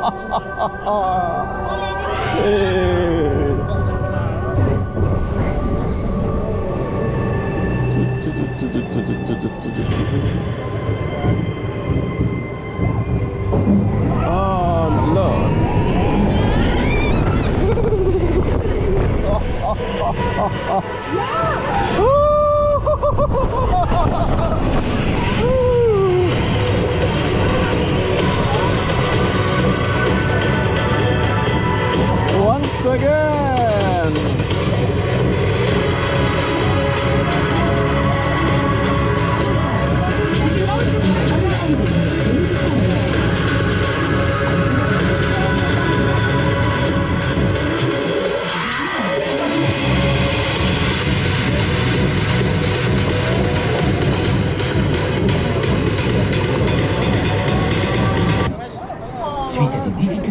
Oh, Lord. Once again.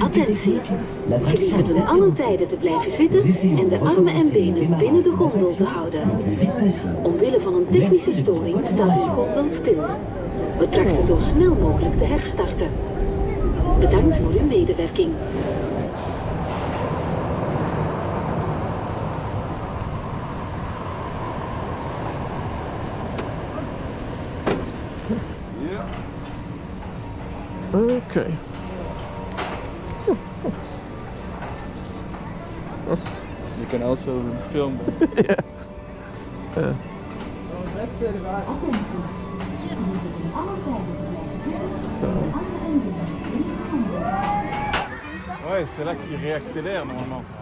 Attentie! Gelieve ten allen tijden te blijven zitten en de armen en benen binnen de gondel te houden. Omwille van een technische storing staat de gondel stil. We trachten zo snel mogelijk te herstarten. Bedankt voor uw medewerking. Okay. You can also film them. Yeah. Attentie! Gelieve ten allen tijden te blijven zitten Zo. en de armen en benen binnen de gondel. Ouais, c'est là qu'il réaccélère normalement.